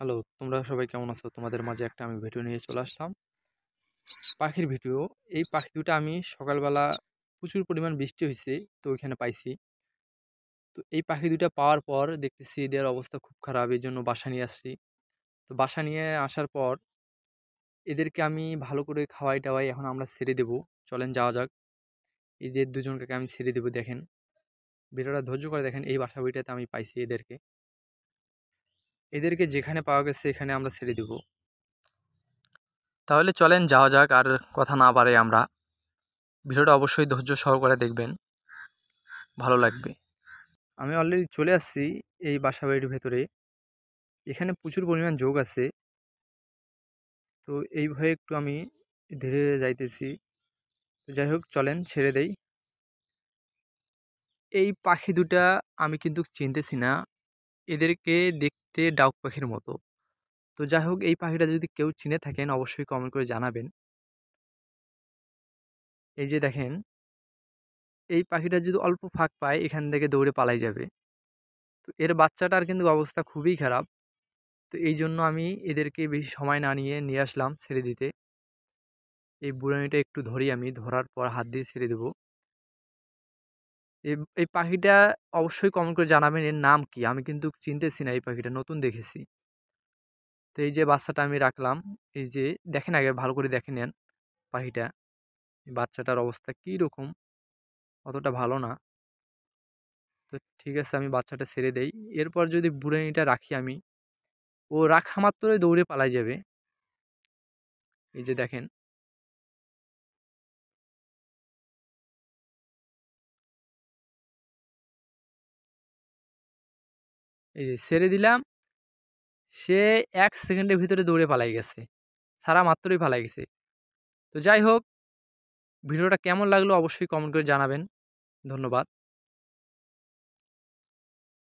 Hello, তোমরা সবাই কেমন আছো? তোমাদের মাঝে একটা আমি ভিডিও নিয়ে চলে আসলাম। পাখির ভিডিও। এই পাখি দুটা আমি সকালবেলা প্রচুর পরিমাণ বৃষ্টি হইছে, তো ওইখানে পাইছি। তো এই পাখি দুটা পাওয়ার পর দেখতেছি এদের অবস্থা খুব খারাপ। এজন্য বাসা নিয়ে আসছি। তো বাসা নিয়ে আসার পর এদেরকে আমি ভালো করে খাওয়াই-টাওয়াই এখন আমরা ছেড়ে দেব। চলেন যাওয়া যাক। এদের দুজনকে আমি ছেড়ে দেব দেখেন। ভিডিওটা ধৈর্য করে দেখেন। এই বাসা বাড়িটাতে আমি পাইছি এদেরকে। এদেরকে যেখানে পাওয়া গেছে এখানে আমরা ছেড়ে দেব। তাহলে চলেন যাওয়া যাক, আর কথা না বাড়াই আমরা। ভিডিওটা অবশ্যই ধৈর্য সহকারে দেখবেন, ভালো লাগবে। আমি অলরেডি চলে আসছি এই বাসা বাড়ির ভেতরে। এখানে প্রচুর পরিমাণ যোগ আছে। তো এই ভয়ে একটু আমি ধীরে যাইতেছি। তো যাই হোক, চলেন ছেড়ে দেই। এই পাখি দুটা আমি কিন্তু চিনতেছি না। এদেরকে দেখতে ডাউক পাখির মতো। তো যাই হোক, এই পাখিটা যদি কেউ চিনে থাকেন অবশ্যই কমেন্ট করে জানাবেন। এই যে দেখেন, এই পাখিটা যদি অল্প ফাঁক পায় এখান থেকে দৌড়ে পালাই যাবে। তো এর বাচ্চাটার কিন্তু অবস্থা খুবই খারাপ। তো এই জন্য আমি এদেরকে বেশি সময় না নিয়ে আসলাম ছেড়ে দিতে। এই বুড়ানিটা একটু ধরি, আমি ধরার পর হাত দিয়ে ছেড়ে দেবো। এই পাখিটা অবশ্যই কমেন্ট করে জানাবেন এর নাম কি। আমি কিন্তু চিনতেছি না, এই পাখিটা নতুন দেখেছি। তো এই যে বাচ্চাটা আমি রাখলাম, এই যে দেখেন, আগে ভালো করে দেখে নেন পাখিটা। এই বাচ্চাটার অবস্থা কী রকম, অতটা ভালো না। তো ঠিক আছে, আমি বাচ্চাটা ছেড়ে দেই। এরপর যদি বুড়ানিটা রাখি আমি, ও রাখা মাত্রই দৌড়ে পালাই যাবে। এই যে দেখেন, এই যে ছেড়ে দিলাম, সে ১ সেকেন্ডের ভিতরে দৌড়ে পালাই গেছে। ছাড়া মাত্রই পালাই গেছে। তো যাই হোক, ভিডিওটা কেমন লাগলো অবশ্যই কমেন্ট করে জানাবেন। ধন্যবাদ।